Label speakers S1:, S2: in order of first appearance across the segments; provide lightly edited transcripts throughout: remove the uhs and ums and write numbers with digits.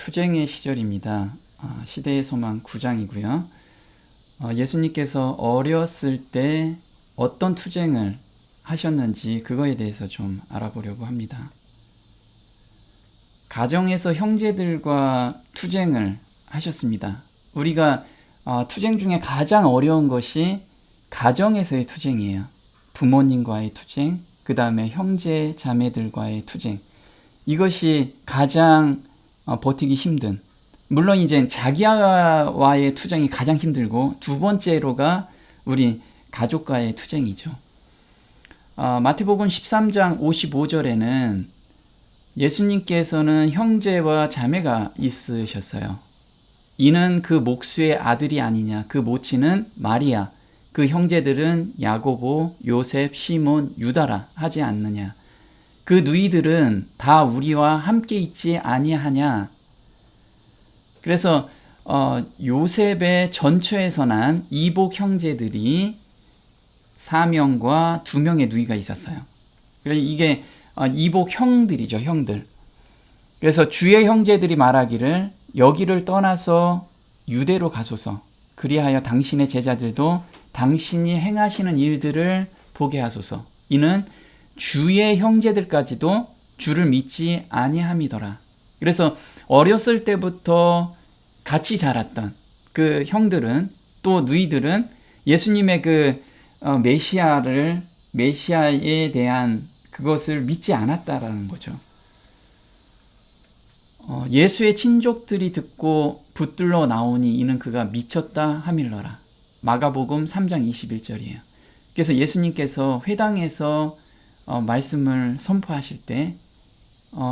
S1: 투쟁의 시절입니다. 시대의 소망 9장이고요. 예수님께서 어렸을 때 어떤 투쟁을 하셨는지 그거에 대해서 좀 알아보려고 합니다. 가정에서 형제들과 투쟁을 하셨습니다. 우리가 투쟁 중에 가장 어려운 것이 가정에서의 투쟁이에요. 부모님과의 투쟁, 그 다음에 형제 자매들과의 투쟁. 이것이 가장 버티기 힘든, 물론 이제 자기와의 투쟁이 가장 힘들고 두 번째로가 우리 가족과의 투쟁이죠. 마태복음 13장 55절에는 예수님께서는 형제와 자매가 있으셨어요. 이는 그 목수의 아들이 아니냐. 그 모친은 마리아, 그 형제들은 야고보, 요셉, 시몬, 유다라 하지 않느냐. 그 누이들은 다 우리와 함께 있지 아니하냐. 그래서 요셉의 전처에서 난 이복 형제들이 4명과 2명의 누이가 있었어요. 그래서 이게 이복 형들이죠, 형들. 그래서 주의 형제들이 말하기를 여기를 떠나서 유대로 가소서. 그리하여 당신의 제자들도 당신이 행하시는 일들을 보게 하소서. 이는 주의 형제들까지도 주를 믿지 아니함이더라. 그래서 어렸을 때부터 같이 자랐던 그 형들은, 또 누이들은 예수님의 그 메시아에 대한 그것을 믿지 않았다라는 거죠. 예수의 친족들이 듣고 붙들러 나오니 이는 그가 미쳤다 함일러라. 마가복음 3장 21절이에요. 그래서 예수님께서 회당에서 말씀을 선포하실 때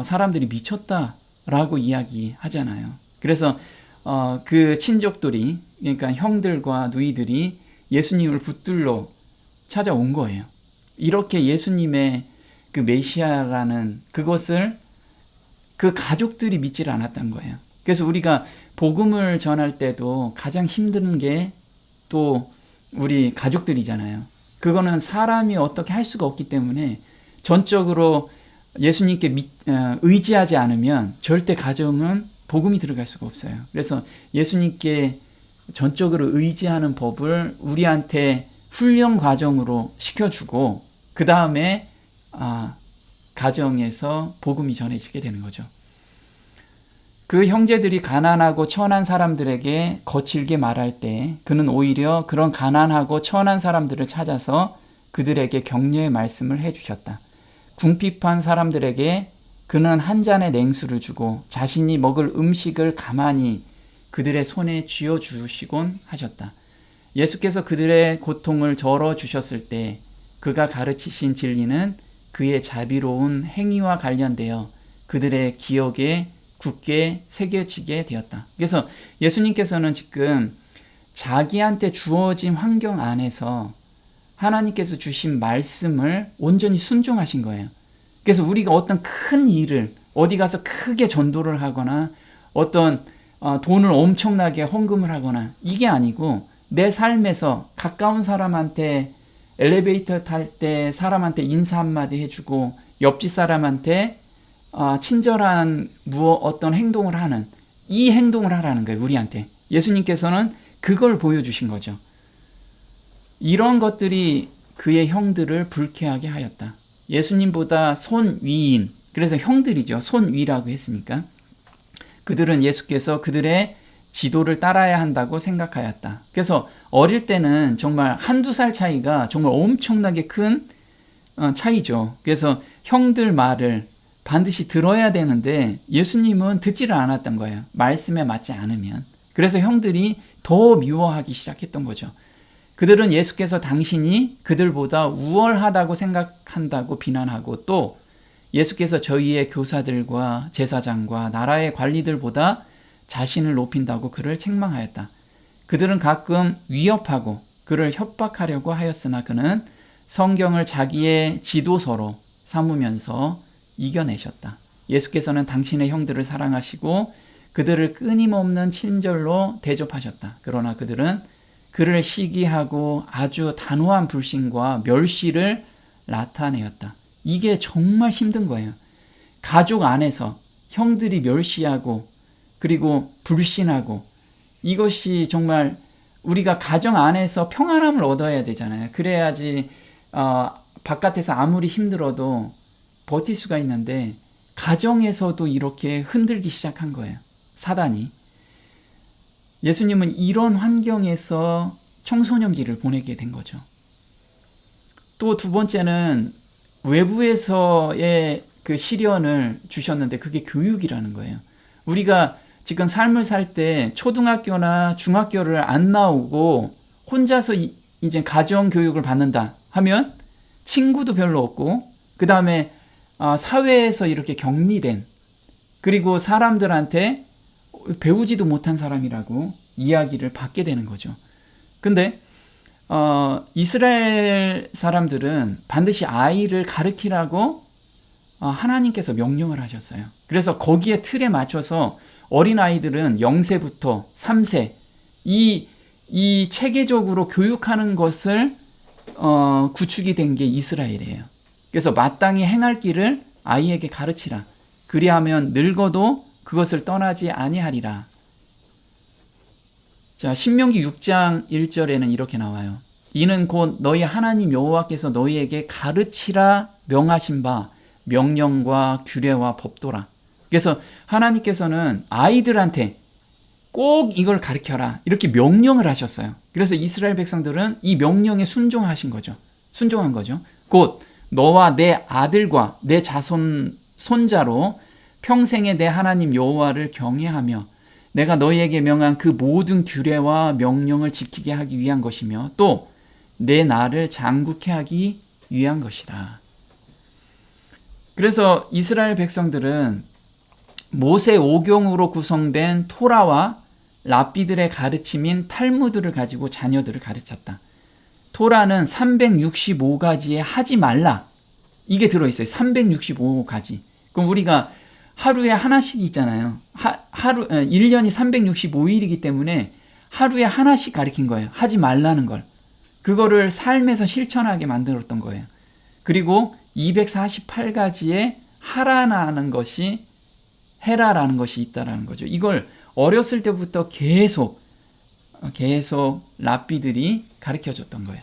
S1: 사람들이 미쳤다라고 이야기하잖아요. 그래서 그 친족들이, 그러니까 형들과 누이들이 예수님을 붙들러 찾아온 거예요. 이렇게 예수님의 그 메시아라는 그것을 그 가족들이 믿지를 않았던 거예요. 그래서 우리가 복음을 전할 때도 가장 힘든 게 또 우리 가족들이잖아요. 그거는 사람이 어떻게 할 수가 없기 때문에 전적으로 예수님께 의지하지 않으면 절대 가정은 복음이 들어갈 수가 없어요. 그래서 예수님께 전적으로 의지하는 법을 우리한테 훈련 과정으로 시켜주고 그 다음에 가정에서 복음이 전해지게 되는 거죠. 그 형제들이 가난하고 천한 사람들에게 거칠게 말할 때 그는 오히려 그런 가난하고 천한 사람들을 찾아서 그들에게 격려의 말씀을 해주셨다. 궁핍한 사람들에게 그는 한 잔의 냉수를 주고 자신이 먹을 음식을 가만히 그들의 손에 쥐어주시곤 하셨다. 예수께서 그들의 고통을 덜어주셨을 때 그가 가르치신 진리는 그의 자비로운 행위와 관련되어 그들의 기억에 굳게 새겨지게 되었다. 그래서 예수님께서는 지금 자기한테 주어진 환경 안에서 하나님께서 주신 말씀을 온전히 순종하신 거예요. 그래서 우리가 어떤 큰 일을 어디 가서 크게 전도를 하거나 어떤 돈을 엄청나게 헌금을 하거나 이게 아니고 내 삶에서 가까운 사람한테 엘리베이터 탈 때 사람한테 인사 한마디 해주고 옆집 사람한테 친절한 어떤 행동을 하는 이 행동을 하라는 거예요. 우리한테. 예수님께서는 그걸 보여주신 거죠. 이런 것들이 그의 형들을 불쾌하게 하였다. 예수님보다 손위인, 그래서 형들이죠. 손위라고 했으니까. 그들은 예수께서 그들의 지도를 따라야 한다고 생각하였다. 그래서 어릴 때는 정말 한두 살 차이가 정말 엄청나게 큰 차이죠. 그래서 형들 말을 반드시 들어야 되는데 예수님은 듣지를 않았던 거예요. 말씀에 맞지 않으면. 그래서 형들이 더 미워하기 시작했던 거죠. 그들은 예수께서 당신이 그들보다 우월하다고 생각한다고 비난하고 또 예수께서 저희의 교사들과 제사장과 나라의 관리들보다 자신을 높인다고 그를 책망하였다. 그들은 가끔 위협하고 그를 협박하려고 하였으나 그는 성경을 자기의 지도서로 삼으면서 이겨내셨다. 예수께서는 당신의 형들을 사랑하시고 그들을 끊임없는 친절로 대접하셨다. 그러나 그들은 그를 시기하고 아주 단호한 불신과 멸시를 나타내었다. 이게 정말 힘든 거예요. 가족 안에서 형들이 멸시하고 그리고 불신하고, 이것이 정말 우리가 가정 안에서 평안함을 얻어야 되잖아요. 그래야지 바깥에서 아무리 힘들어도 버틸 수가 있는데, 가정에서도 이렇게 흔들기 시작한 거예요, 사단이. 예수님은 이런 환경에서 청소년기를 보내게 된 거죠. 또 두 번째는 외부에서의 그 시련을 주셨는데, 그게 교육이라는 거예요. 우리가 지금 삶을 살 때 초등학교나 중학교를 안 나오고 혼자서 이제 가정 교육을 받는다 하면 친구도 별로 없고, 그 다음에 사회에서 이렇게 격리된, 그리고 사람들한테 배우지도 못한 사람이라고 이야기를 받게 되는 거죠. 근데 이스라엘 사람들은 반드시 아이를 가르치라고 하나님께서 명령을 하셨어요. 그래서 거기에 틀에 맞춰서 어린아이들은 0세부터 3세 이 체계적으로 교육하는 것을 구축이 된 게 이스라엘이에요. 그래서 마땅히 행할 길을 아이에게 가르치라. 그리하면 늙어도 그것을 떠나지 아니하리라. 자, 신명기 6장 1절에는 이렇게 나와요. 이는 곧 너희 하나님 여호와께서 너희에게 가르치라 명하신 바 명령과 규례와 법도라. 그래서 하나님께서는 아이들한테 꼭 이걸 가르쳐라, 이렇게 명령을 하셨어요. 그래서 이스라엘 백성들은 이 명령에 순종한 거죠. 곧 너와 내 아들과 내 자손 손자로 평생에 내 하나님 여호와를 경외하며 내가 너희에게 명한 그 모든 규례와 명령을 지키게 하기 위한 것이며 또 내 나를 장국케 하기 위한 것이다. 그래서 이스라엘 백성들은 모세 오경으로 구성된 토라와 랍비들의 가르침인 탈무드를 가지고 자녀들을 가르쳤다. 토라는 365가지의 하지 말라, 이게 들어있어요. 365가지. 그럼 우리가 하루에 하나씩 있잖아요. 1년이 365일이기 때문에 하루에 하나씩 가르친 거예요. 하지 말라는 걸. 그거를 삶에서 실천하게 만들었던 거예요. 그리고 248가지의 하라라는 것이, 헤라라는 것이 있다라는 거죠. 이걸 어렸을 때부터 계속 랍비들이 가르쳐줬던 거예요.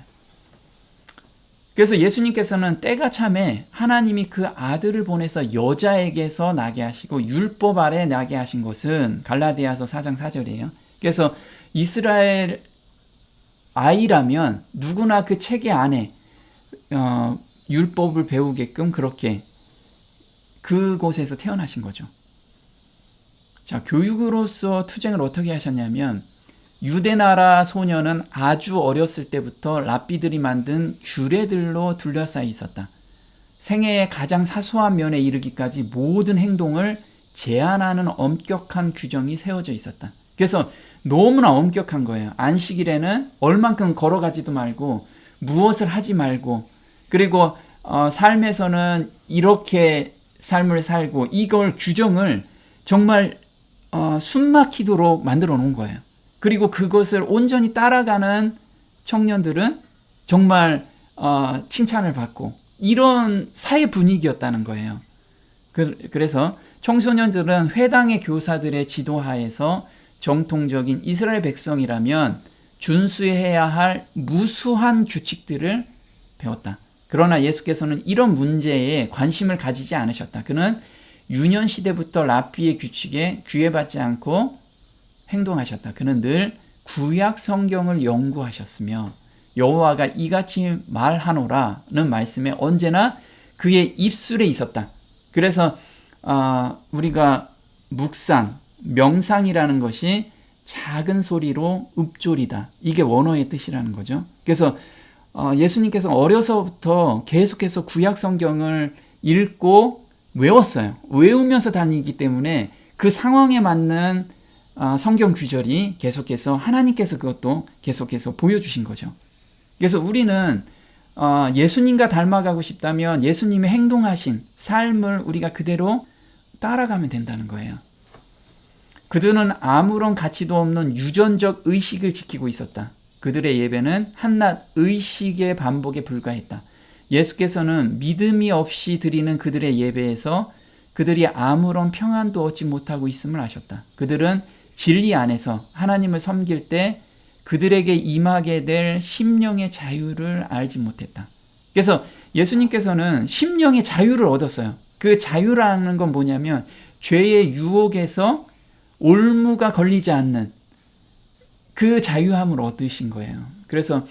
S1: 그래서 예수님께서는 때가 참에 하나님이 그 아들을 보내서 여자에게서 나게 하시고 율법 아래 나게 하신 것은 갈라디아서 4장 4절이에요. 그래서 이스라엘 아이라면 누구나 그 체계 안에 율법을 배우게끔 그렇게 그곳에서 태어나신 거죠. 자, 교육으로서 투쟁을 어떻게 하셨냐면, 유대나라 소녀는 아주 어렸을 때부터 랍비들이 만든 규례들로 둘러싸여 있었다. 생애의 가장 사소한 면에 이르기까지 모든 행동을 제한하는 엄격한 규정이 세워져 있었다. 그래서 너무나 엄격한 거예요. 안식일에는 얼만큼 걸어가지도 말고, 무엇을 하지 말고, 그리고 삶에서는 이렇게 삶을 살고, 이걸 규정을 정말 숨막히도록 만들어 놓은 거예요. 그리고 그것을 온전히 따라가는 청년들은 정말 칭찬을 받고, 이런 사회 분위기였다는 거예요. 그래서 청소년들은 회당의 교사들의 지도하에서 정통적인 이스라엘 백성이라면 준수해야 할 무수한 규칙들을 배웠다. 그러나 예수께서는 이런 문제에 관심을 가지지 않으셨다. 그는 유년 시대부터 랍비의 규칙에 귀해받지 않고 행동하셨다. 그는 늘 구약 성경을 연구하셨으며 여호와가 이같이 말하노라는 말씀에 언제나 그의 입술에 있었다. 그래서 우리가 묵상, 명상이라는 것이 작은 소리로 읊조리다, 이게 원어의 뜻이라는 거죠. 그래서 예수님께서 어려서부터 계속해서 구약 성경을 읽고 외웠어요. 외우면서 다니기 때문에 그 상황에 맞는 성경 구절이 계속해서 하나님께서 그것도 계속해서 보여주신 거죠. 그래서 우리는 예수님과 닮아가고 싶다면 예수님의 행동하신 삶을 우리가 그대로 따라가면 된다는 거예요. 그들은 아무런 가치도 없는 유전적 의식을 지키고 있었다. 그들의 예배는 한낱 의식의 반복에 불과했다. 예수께서는 믿음이 없이 드리는 그들의 예배에서 그들이 아무런 평안도 얻지 못하고 있음을 아셨다. 그들은 진리 안에서 하나님을 섬길 때 그들에게 임하게 될 심령의 자유를 알지 못했다. 그래서 예수님께서는 심령의 자유를 얻었어요. 그 자유라는 건 뭐냐면 죄의 유혹에서 올무가 걸리지 않는 그 자유함을 얻으신 거예요. 그래서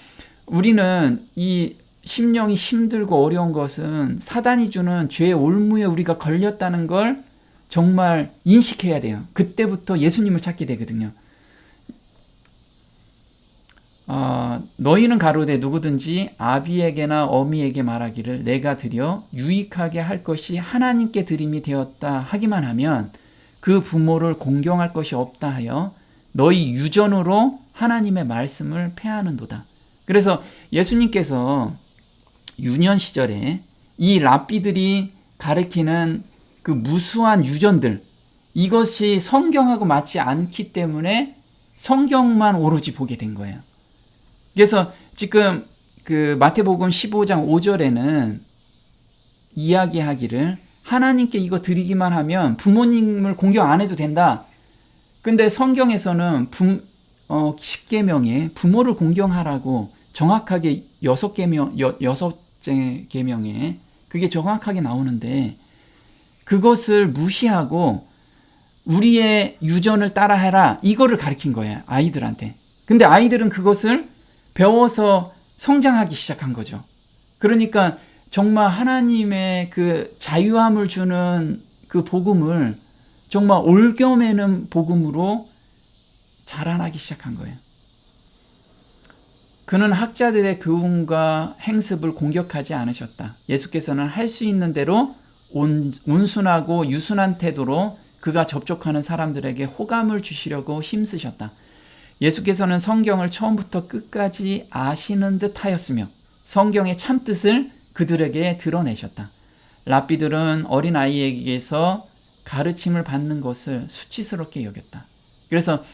S1: 우리는 이 심령이 힘들고 어려운 것은 사단이 주는 죄의 올무에 우리가 걸렸다는 걸 정말 인식해야 돼요. 그때부터 예수님을 찾게 되거든요. 너희는 가로되 누구든지 아비에게나 어미에게 말하기를 내가 드려 유익하게 할 것이 하나님께 드림이 되었다 하기만 하면 그 부모를 공경할 것이 없다 하여 너희 유전으로 하나님의 말씀을 폐하는도다. 그래서 예수님께서 유년 시절에 이 랍비들이 가르치는 그 무수한 유전들, 이것이 성경하고 맞지 않기 때문에 성경만 오로지 보게 된 거예요. 그래서 지금 그 마태복음 15장 5절에는 이야기하기를 하나님께 이거 드리기만 하면 부모님을 공경 안 해도 된다. 근데 성경에서는 10계명에 부모를 공경하라고 정확하게 6째 계명에 그게 정확하게 나오는데 그것을 무시하고 우리의 유전을 따라해라 이거를 가르친 거예요. 아이들한테. 근데 아이들은 그것을 배워서 성장하기 시작한 거죠. 그러니까 정말 하나님의 그 자유함을 주는 그 복음을 정말 올겨매는 복음으로 자라나기 시작한 거예요. 그는 학자들의 교훈과 행습을 공격하지 않으셨다. 예수께서는 할 수 있는 대로 온순하고 유순한 태도로 그가 접촉하는 사람들에게 호감을 주시려고 힘쓰셨다. 예수께서는 성경을 처음부터 끝까지 아시는 듯 하였으며 성경의 참뜻을 그들에게 드러내셨다. 랍비들은 어린아이에게서 가르침을 받는 것을 수치스럽게 여겼다. 그래서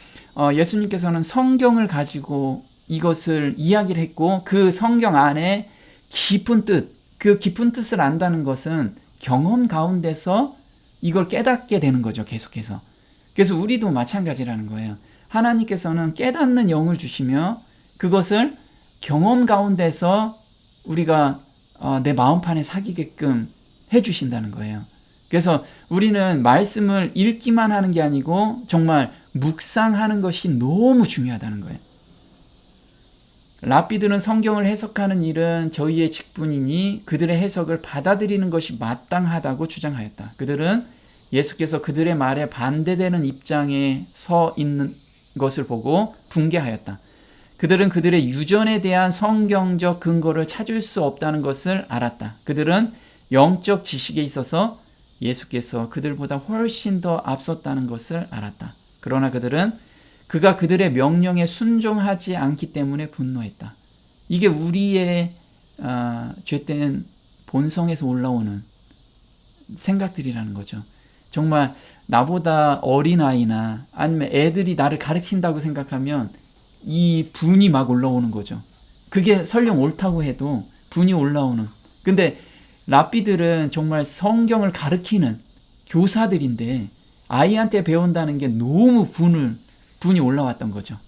S1: 예수님께서는 성경을 가지고 이것을 이야기를 했고 그 성경 안에 깊은 뜻, 그 깊은 뜻을 안다는 것은 경험 가운데서 이걸 깨닫게 되는 거죠. 계속해서. 그래서 우리도 마찬가지라는 거예요. 하나님께서는 깨닫는 영을 주시며 그것을 경험 가운데서 우리가 내 마음판에 사기게끔 해주신다는 거예요. 그래서 우리는 말씀을 읽기만 하는 게 아니고 정말 묵상하는 것이 너무 중요하다는 거예요. 랍비들은 성경을 해석하는 일은 저희의 직분이니 그들의 해석을 받아들이는 것이 마땅하다고 주장하였다. 그들은 예수께서 그들의 말에 반대되는 입장에 서 있는 것을 보고 분개하였다. 그들은 그들의 유전에 대한 성경적 근거를 찾을 수 없다는 것을 알았다. 그들은 영적 지식에 있어서 예수께서 그들보다 훨씬 더 앞섰다는 것을 알았다. 그러나 그들은 그가 그들의 명령에 순종하지 않기 때문에 분노했다. 이게 우리의 죄된 본성에서 올라오는 생각들이라는 거죠. 정말 나보다 어린아이나 아니면 애들이 나를 가르친다고 생각하면 이 분이 막 올라오는 거죠. 그게 설령 옳다고 해도 분이 올라오는. 근데 랍비들은 정말 성경을 가르치는 교사들인데 아이한테 배운다는 게 너무 분이 올라왔던 거죠.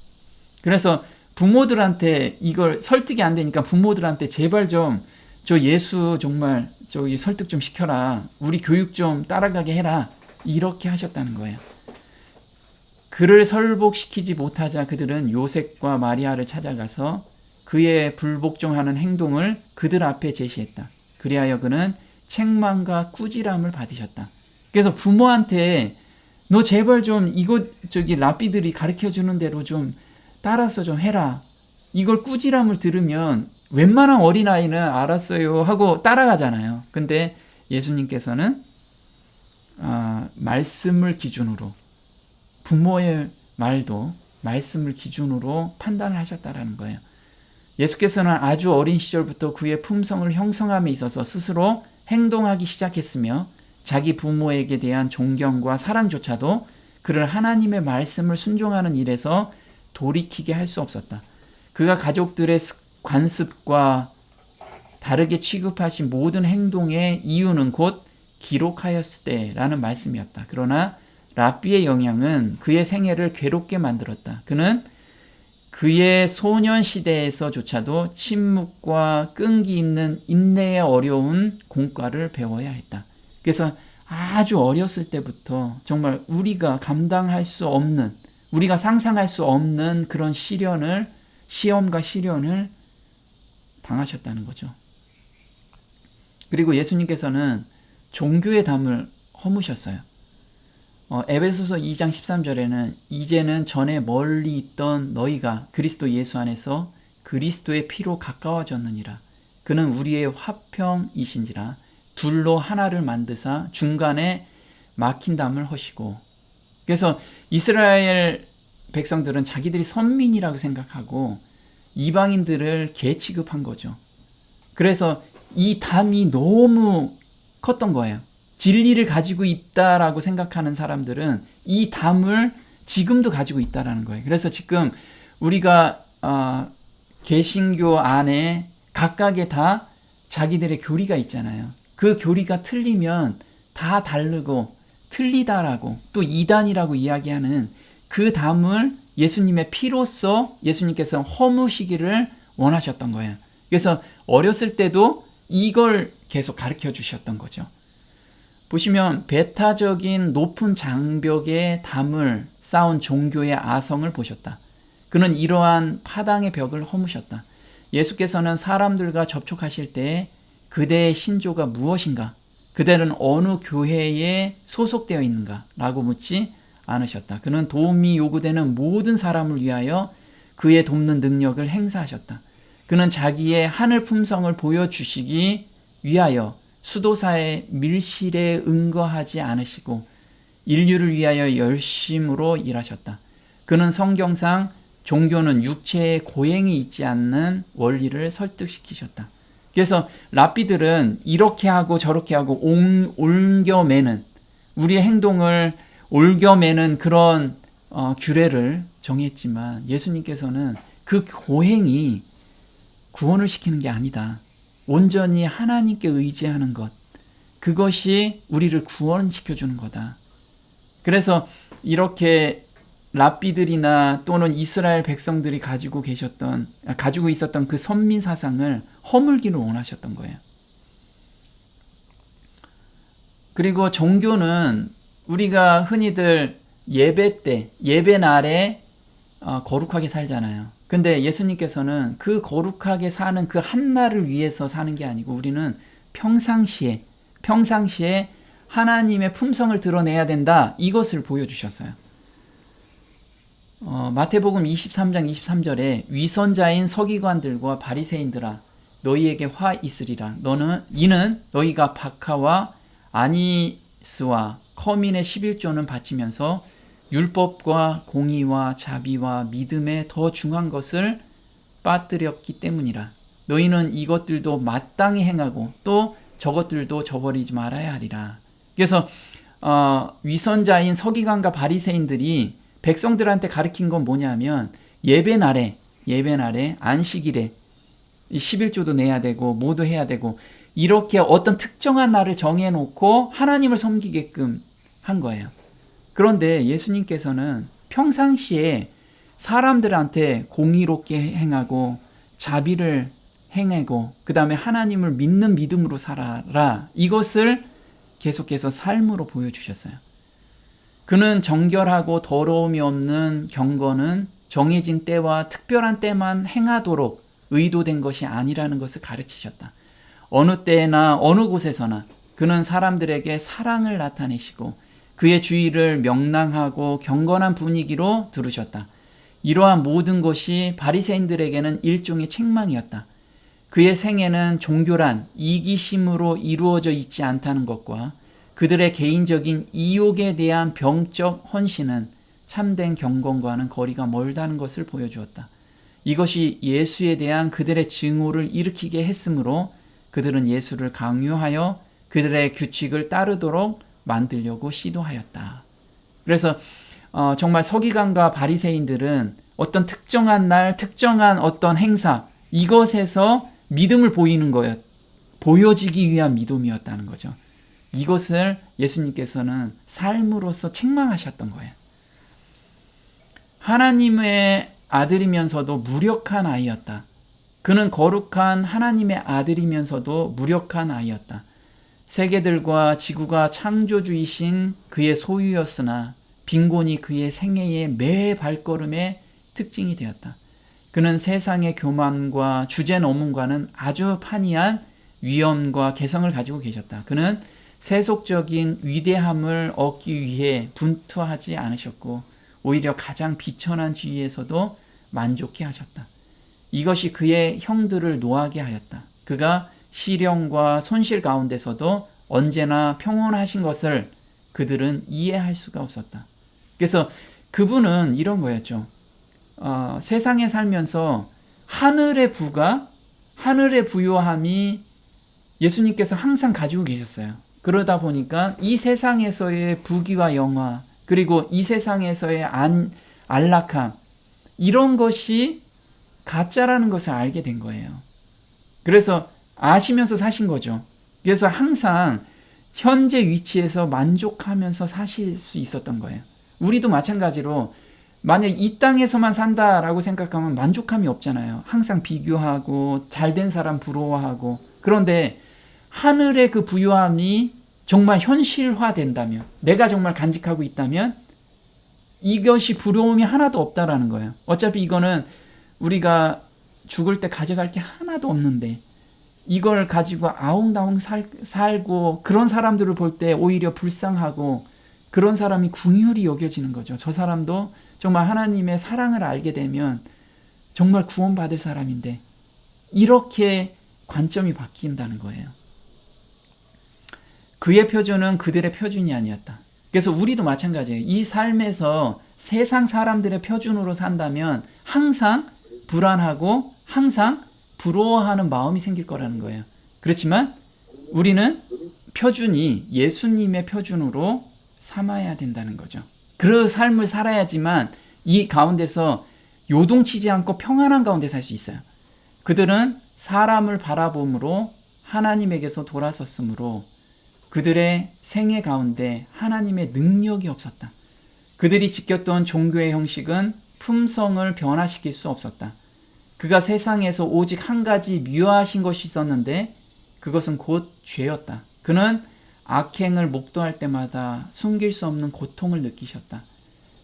S1: 그래서 부모들한테 이걸 설득이 안 되니까 부모들한테 제발 좀 저 예수 정말 저기 설득 좀 시켜라. 우리 교육 좀 따라가게 해라. 이렇게 하셨다는 거예요. 그를 설복시키지 못하자 그들은 요셉과 마리아를 찾아가서 그의 불복종하는 행동을 그들 앞에 제시했다. 그리하여 그는 책망과 꾸지람을 받으셨다. 그래서 부모한테 너 제발 좀 이거 저기 랍비들이 가르쳐주는 대로 좀 따라서 좀 해라. 이걸 꾸지람을 들으면 웬만한 어린아이는 알았어요 하고 따라가잖아요. 근데 예수님께서는 말씀을 기준으로 부모의 말도 말씀을 기준으로 판단을 하셨다라는 거예요. 예수께서는 아주 어린 시절부터 그의 품성을 형성함에 있어서 스스로 행동하기 시작했으며 자기 부모에게 대한 존경과 사랑조차도 그를 하나님의 말씀을 순종하는 일에서 돌이키게 할 수 없었다. 그가 가족들의 관습과 다르게 취급하신 모든 행동의 이유는 곧 기록하였을 때라는 말씀이었다. 그러나 랍비의 영향은 그의 생애를 괴롭게 만들었다. 그는 그의 소년 시대에서조차도 침묵과 끈기 있는 인내의 어려운 공과를 배워야 했다. 그래서 아주 어렸을 때부터 정말 우리가 감당할 수 없는, 우리가 상상할 수 없는 그런 시험과 시련을 당하셨다는 거죠. 그리고 예수님께서는 종교의 담을 허무셨어요. 에베소서 2장 13절에는 이제는 전에 멀리 있던 너희가 그리스도 예수 안에서 그리스도의 피로 가까워졌느니라. 그는 우리의 화평이신지라 둘로 하나를 만드사 중간에 막힌 담을 허시고. 그래서 이스라엘 백성들은 자기들이 선민이라고 생각하고 이방인들을 개 취급한 거죠. 그래서 이 담이 너무 컸던 거예요. 진리를 가지고 있다라고 생각하는 사람들은 이 담을 지금도 가지고 있다라는 거예요. 그래서 지금 우리가 개신교 안에 각각에 다 자기들의 교리가 있잖아요. 그 교리가 틀리면 다 다르고 틀리다라고 또 이단이라고 이야기하는 그 담을 예수님의 피로써 예수님께서 허무시기를 원하셨던 거예요. 그래서 어렸을 때도 이걸 계속 가르쳐 주셨던 거죠. 보시면 배타적인 높은 장벽에 담을 쌓은 종교의 아성을 보셨다. 그는 이러한 파당의 벽을 허무셨다. 예수께서는 사람들과 접촉하실 때 그대의 신조가 무엇인가? 그대는 어느 교회에 소속되어 있는가? 라고 묻지 않으셨다. 그는 도움이 요구되는 모든 사람을 위하여 그의 돕는 능력을 행사하셨다. 그는 자기의 하늘 품성을 보여주시기 위하여 수도사의 밀실에 응거하지 않으시고 인류를 위하여 열심으로 일하셨다. 그는 성경상 종교는 육체의 고행이 있지 않는 원리를 설득시키셨다. 그래서 랍비들은 이렇게 하고 저렇게 하고 옮겨매는, 우리의 행동을 옮겨매는 그런 규례를 정했지만 예수님께서는 그 고행이 구원을 시키는 게 아니다. 온전히 하나님께 의지하는 것, 그것이 우리를 구원시켜주는 거다. 그래서 이렇게 랍비들이나 또는 이스라엘 백성들이 가지고 있었던 그 선민 사상을 허물기를 원하셨던 거예요. 그리고 종교는 우리가 흔히들 예배 때, 예배 날에 거룩하게 살잖아요. 근데 예수님께서는 그 거룩하게 사는 그 한 날을 위해서 사는 게 아니고 우리는 평상시에 하나님의 품성을 드러내야 된다. 이것을 보여주셨어요. 마태복음 23장 23절에 위선자인 서기관들과 바리새인들아 너희에게 화 있으리라. 이는 너희가 박하와 아니스와 커민의 11조는 바치면서 율법과 공의와 자비와 믿음에 더 중한 것을 빠뜨렸기 때문이라. 너희는 이것들도 마땅히 행하고 또 저것들도 저버리지 말아야 하리라. 그래서 위선자인 서기관과 바리새인들이 백성들한테 가르친 건 뭐냐면 예배날에 안식일에 11조도 내야 되고 모두 해야 되고 이렇게 어떤 특정한 날을 정해놓고 하나님을 섬기게끔 한 거예요. 그런데 예수님께서는 평상시에 사람들한테 공의롭게 행하고 자비를 행하고 그 다음에 하나님을 믿는 믿음으로 살아라. 이것을 계속해서 삶으로 보여주셨어요. 그는 정결하고 더러움이 없는 경건은 정해진 때와 특별한 때만 행하도록 의도된 것이 아니라는 것을 가르치셨다. 어느 때나 어느 곳에서나 그는 사람들에게 사랑을 나타내시고 그의 주의를 명랑하고 경건한 분위기로 두르셨다. 이러한 모든 것이 바리새인들에게는 일종의 책망이었다. 그의 생애는 종교란 이기심으로 이루어져 있지 않다는 것과 그들의 개인적인 이욕에 대한 병적 헌신은 참된 경건과는 거리가 멀다는 것을 보여주었다. 이것이 예수에 대한 그들의 증오를 일으키게 했으므로 그들은 예수를 강요하여 그들의 규칙을 따르도록 만들려고 시도하였다. 그래서 정말 서기관과 바리새인들은 어떤 특정한 날, 특정한 어떤 행사, 이것에서 믿음을 보이는 거였, 보여지기 위한 믿음이었다는 거죠. 이것을 예수님께서는 삶으로서 책망하셨던 거예요. 하나님의 아들이면서도 무력한 아이였다. 그는 거룩한 하나님의 아들이면서도 무력한 아이였다. 세계들과 지구가 창조주이신 그의 소유였으나 빈곤이 그의 생애의 매 발걸음의 특징이 되었다. 그는 세상의 교만과 주제넘음과는 아주 판이한 위엄과 개성을 가지고 계셨다. 그는 세속적인 위대함을 얻기 위해 분투하지 않으셨고 오히려 가장 비천한 지위에서도 만족해 하셨다. 이것이 그의 형들을 노하게 하였다. 그가 시련과 손실 가운데서도 언제나 평온하신 것을 그들은 이해할 수가 없었다. 그래서 그분은 이런 거였죠. 세상에 살면서 하늘의 부가, 하늘의 부요함이 예수님께서 항상 가지고 계셨어요. 그러다 보니까 이 세상에서의 부귀와 영화, 그리고 이 세상에서의 안락함, 이런 것이 가짜라는 것을 알게 된 거예요. 그래서 아시면서 사신 거죠. 그래서 항상 현재 위치에서 만족하면서 사실 수 있었던 거예요. 우리도 마찬가지로 만약 이 땅에서만 산다라고 생각하면 만족함이 없잖아요. 항상 비교하고 잘된 사람 부러워하고. 그런데 하늘의 그 부요함이 정말 현실화된다면, 내가 정말 간직하고 있다면 이것이 부러움이 하나도 없다라는 거예요. 어차피 이거는 우리가 죽을 때 가져갈 게 하나도 없는데 이걸 가지고 아웅다웅 살고 그런 사람들을 볼 때 오히려 불쌍하고 그런 사람이 긍휼히 여겨지는 거죠. 저 사람도 정말 하나님의 사랑을 알게 되면 정말 구원받을 사람인데 이렇게 관점이 바뀐다는 거예요. 그의 표준은 그들의 표준이 아니었다. 그래서 우리도 마찬가지예요. 이 삶에서 세상 사람들의 표준으로 산다면 항상 불안하고 항상 부러워하는 마음이 생길 거라는 거예요. 그렇지만 우리는 표준이 예수님의 표준으로 삼아야 된다는 거죠. 그 삶을 살아야지만 이 가운데서 요동치지 않고 평안한 가운데 살 수 있어요. 그들은 사람을 바라봄으로 하나님에게서 돌아섰으므로 그들의 생애 가운데 하나님의 능력이 없었다. 그들이 지켰던 종교의 형식은 품성을 변화시킬 수 없었다. 그가 세상에서 오직 한 가지 미워하신 것이 있었는데 그것은 곧 죄였다. 그는 악행을 목도할 때마다 숨길 수 없는 고통을 느끼셨다.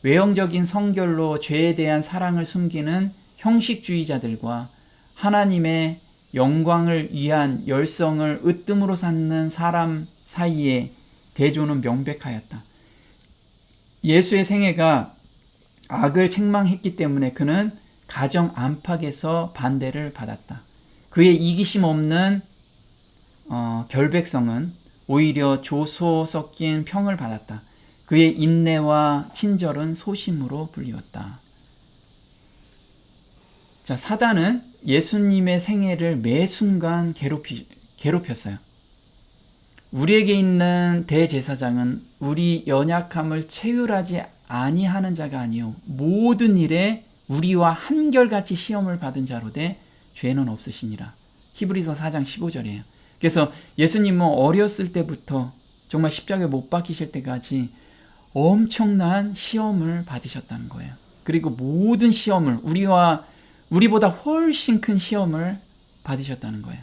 S1: 외형적인 성결로 죄에 대한 사랑을 숨기는 형식주의자들과 하나님의 영광을 위한 열성을 으뜸으로 삼는 사람 사이에 대조는 명백하였다. 예수의 생애가 악을 책망했기 때문에 그는 가정 안팎에서 반대를 받았다. 그의 이기심 없는 결백성은 오히려 조소 섞인 평을 받았다. 그의 인내와 친절은 소심으로 불리웠다. 자, 사단은 예수님의 생애를 매 순간 괴롭혔어요. 우리에게 있는 대제사장은 우리 연약함을 체휼하지 아니하는 자가 아니요 모든 일에 우리와 한결같이 시험을 받은 자로 돼 죄는 없으시니라. 히브리서 4장 15절이에요. 그래서 예수님은 어렸을 때부터 정말 십자가에 못 박히실 때까지 엄청난 시험을 받으셨다는 거예요. 그리고 모든 시험을 우리보다 훨씬 큰 시험을 받으셨다는 거예요.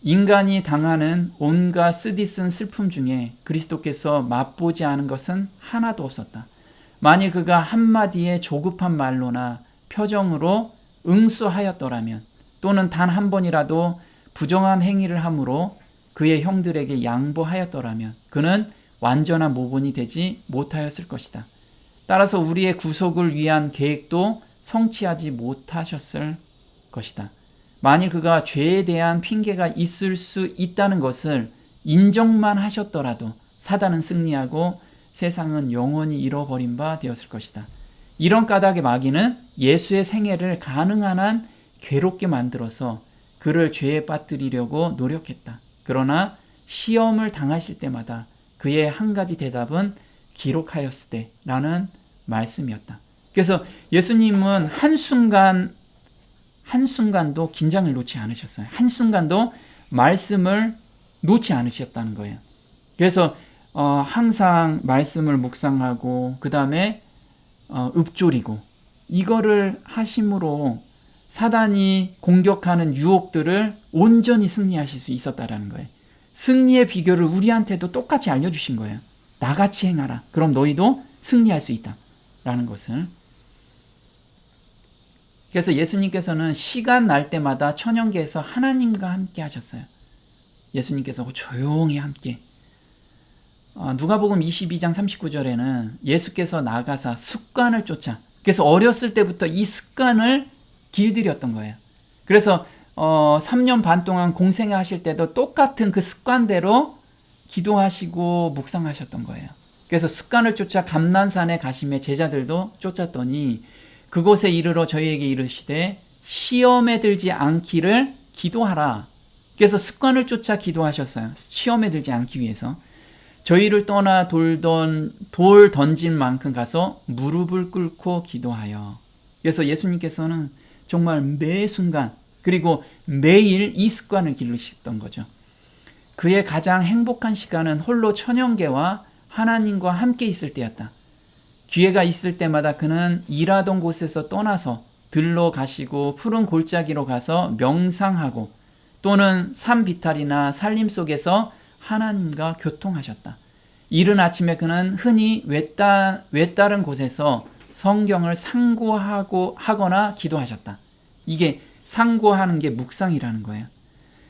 S1: 인간이 당하는 온갖 쓰디쓴 슬픔 중에 그리스도께서 맛보지 않은 것은 하나도 없었다. 만일 그가 한마디의 조급한 말로나 표정으로 응수하였더라면 또는 단 한 번이라도 부정한 행위를 함으로 그의 형들에게 양보하였더라면 그는 완전한 모본이 되지 못하였을 것이다. 따라서 우리의 구속을 위한 계획도 성취하지 못하셨을 것이다. 만일 그가 죄에 대한 핑계가 있을 수 있다는 것을 인정만 하셨더라도 사단은 승리하고 세상은 영원히 잃어버린 바 되었을 것이다. 이런 까닭의 마귀는 예수의 생애를 가능한 한 괴롭게 만들어서 그를 죄에 빠뜨리려고 노력했다. 그러나 시험을 당하실 때마다 그의 한 가지 대답은 기록하였을 때라는 말씀이었다. 그래서 예수님은 한순간도 긴장을 놓지 않으셨어요. 한순간도 말씀을 놓지 않으셨다는 거예요. 그래서 항상 말씀을 묵상하고 그 다음에 읊조리고 이거를 하심으로 사단이 공격하는 유혹들을 온전히 승리하실 수 있었다라는 거예요. 승리의 비결을 우리한테도 똑같이 알려주신 거예요. 나같이 행하라. 그럼 너희도 승리할 수 있다라는 것을. 그래서 예수님께서는 시간 날 때마다 천연계에서 하나님과 함께 하셨어요. 예수님께서 조용히 함께. 누가복음 22장 39절에는 예수께서 나가사 습관을 쫓아, 그래서 어렸을 때부터 이 습관을 길들였던 거예요. 그래서 3년 반 동안 공생하실 때도 똑같은 그 습관대로 기도하시고 묵상하셨던 거예요. 그래서 습관을 쫓아 감난산에 가심에 제자들도 쫓았더니 그곳에 이르러 저희에게 이르시되 시험에 들지 않기를 기도하라. 그래서 습관을 쫓아 기도하셨어요. 시험에 들지 않기 위해서. 저희를 떠나 돌 던진 만큼 가서 무릎을 꿇고 기도하여. 그래서 예수님께서는 정말 매 순간 그리고 매일 이 습관을 기르셨던 거죠. 그의 가장 행복한 시간은 홀로 천연계와 하나님과 함께 있을 때였다. 기회가 있을 때마다 그는 일하던 곳에서 떠나서 들로 가시고 푸른 골짜기로 가서 명상하고 또는 산 비탈이나 산림 속에서 하나님과 교통하셨다. 이른 아침에 그는 흔히 외다른 곳에서 성경을 상고하거나 기도하셨다. 이게 상고하는 게 묵상이라는 거예요.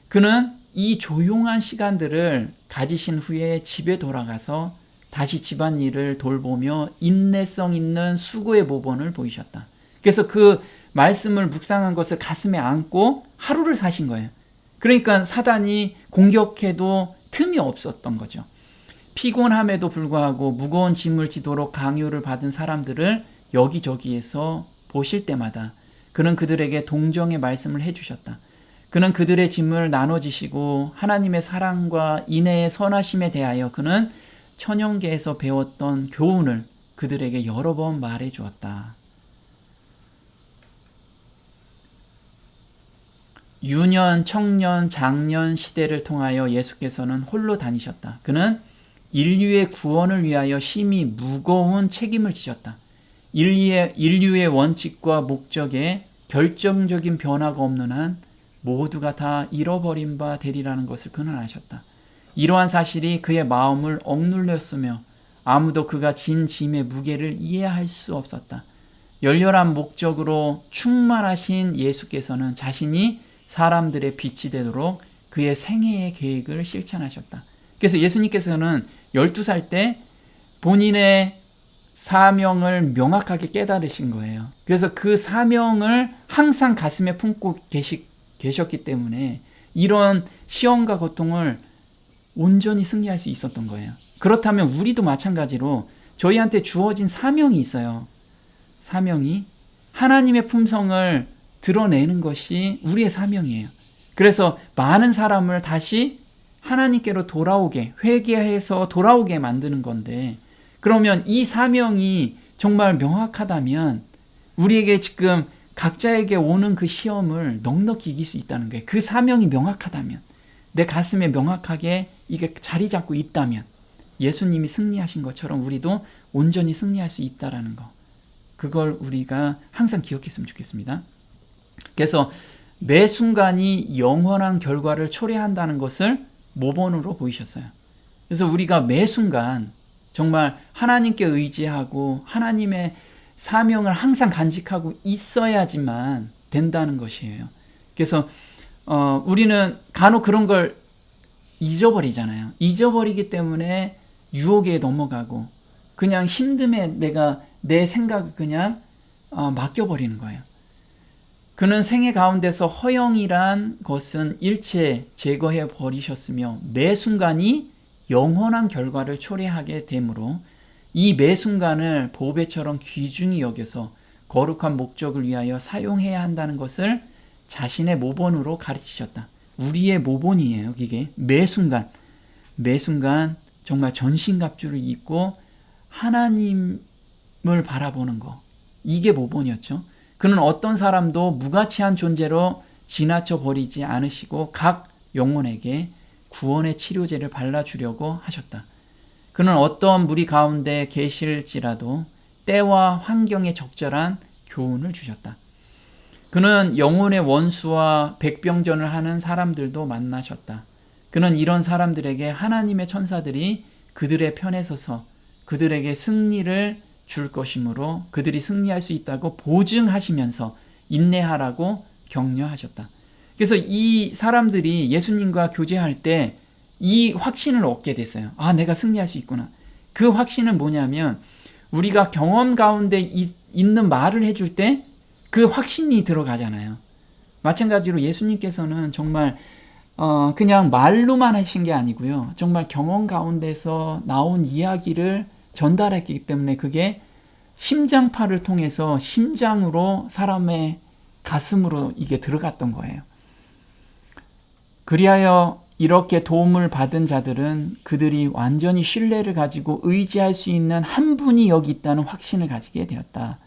S1: 그는 이 조용한 시간들을 가지신 후에 집에 돌아가서 다시 집안일을 돌보며 인내성 있는 수고의 모범을 보이셨다. 그래서 그 말씀을 묵상한 것을 가슴에 안고 하루를 사신 거예요. 그러니까 사단이 공격해도 틈이 없었던 거죠. 피곤함에도 불구하고 무거운 짐을 지도록 강요를 받은 사람들을 여기저기에서 보실 때마다 그는 그들에게 동정의 말씀을 해주셨다. 그는 그들의 짐을 나눠지시고 하나님의 사랑과 인애의 선하심에 대하여 그는 천연계에서 배웠던 교훈을 그들에게 여러 번 말해 주었다. 유년, 청년, 장년 시대를 통하여 예수께서는 홀로 다니셨다. 그는 인류의 구원을 위하여 심히 무거운 책임을 지셨다. 인류의 원칙과 목적에 결정적인 변화가 없는 한 모두가 다 잃어버린 바 되리라는 것을 그는 아셨다. 이러한 사실이 그의 마음을 억눌렸으며 아무도 그가 진 짐의 무게를 이해할 수 없었다. 열렬한 목적으로 충만하신 예수께서는 자신이 사람들의 빛이 되도록 그의 생애의 계획을 실천하셨다. 그래서 예수님께서는 12살 때 본인의 사명을 명확하게 깨달으신 거예요. 그래서 그 사명을 항상 가슴에 품고 계셨기 때문에 이런 시험과 고통을 온전히 승리할 수 있었던 거예요. 그렇다면 우리도 마찬가지로 저희한테 주어진 사명이 있어요. 사명이 하나님의 품성을 드러내는 것이 우리의 사명이에요. 그래서 많은 사람을 다시 하나님께로 돌아오게, 회개해서 돌아오게 만드는 건데, 그러면 이 사명이 정말 명확하다면 우리에게 지금 각자에게 오는 그 시험을 넉넉히 이길 수 있다는 거예요. 그 사명이 명확하다면, 내 가슴에 명확하게 이게 자리 잡고 있다면 예수님이 승리하신 것처럼 우리도 온전히 승리할 수 있다는 거, 그걸 우리가 항상 기억했으면 좋겠습니다. 그래서 매 순간이 영원한 결과를 초래한다는 것을 모본으로 보이셨어요. 그래서 우리가 매 순간 정말 하나님께 의지하고 하나님의 사명을 항상 간직하고 있어야지만 된다는 것이에요. 그래서 우리는 간혹 그런 걸 잊어버리잖아요. 잊어버리기 때문에 유혹에 넘어가고 그냥 힘듦에 내가 내 생각을 그냥 맡겨버리는 거예요. 그는 생애 가운데서 허영이란 것은 일체 제거해 버리셨으며 매 순간이 영원한 결과를 초래하게 되므로 이 매 순간을 보배처럼 귀중히 여겨서 거룩한 목적을 위하여 사용해야 한다는 것을 자신의 모본으로 가르치셨다. 우리의 모본이에요. 이게 매 순간 정말 전신갑주를 입고 하나님을 바라보는 거, 이게 모본이었죠. 그는 어떤 사람도 무가치한 존재로 지나쳐 버리지 않으시고 각 영혼에게 구원의 치료제를 발라주려고 하셨다. 그는 어떤 무리 가운데 계실지라도 때와 환경에 적절한 교훈을 주셨다. 그는 영혼의 원수와 백병전을 하는 사람들도 만나셨다. 그는 이런 사람들에게 하나님의 천사들이 그들의 편에 서서 그들에게 승리를 줄 것이므로 그들이 승리할 수 있다고 보증하시면서 인내하라고 격려하셨다. 그래서 이 사람들이 예수님과 교제할 때 이 확신을 얻게 됐어요. 아, 내가 승리할 수 있구나. 그 확신은 뭐냐면 우리가 경험 가운데 있는 말을 해줄 때 그 확신이 들어가잖아요. 마찬가지로 예수님께서는 정말 그냥 말로만 하신 게 아니고요. 정말 경험 가운데서 나온 이야기를 전달했기 때문에 그게 심장파를 통해서 심장으로 사람의 가슴으로 이게 들어갔던 거예요. 그리하여 이렇게 도움을 받은 자들은 그들이 완전히 신뢰를 가지고 의지할 수 있는 한 분이 여기 있다는 확신을 가지게 되었다.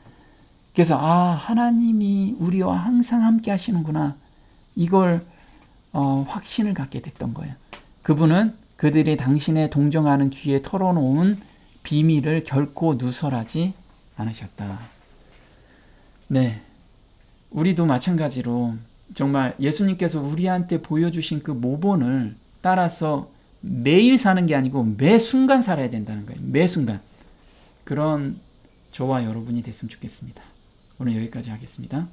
S1: 그래서 하나님이 우리와 항상 함께 하시는구나. 이걸 확신을 갖게 됐던 거예요. 그분은 그들이 당신의 동정하는 귀에 털어놓은 비밀을 결코 누설하지 않으셨다. 네, 우리도 마찬가지로 정말 예수님께서 우리한테 보여주신 그 모본을 따라서 매일 사는 게 아니고 매 순간 살아야 된다는 거예요. 매 순간. 그런 저와 여러분이 됐으면 좋겠습니다. 오늘 여기까지 하겠습니다.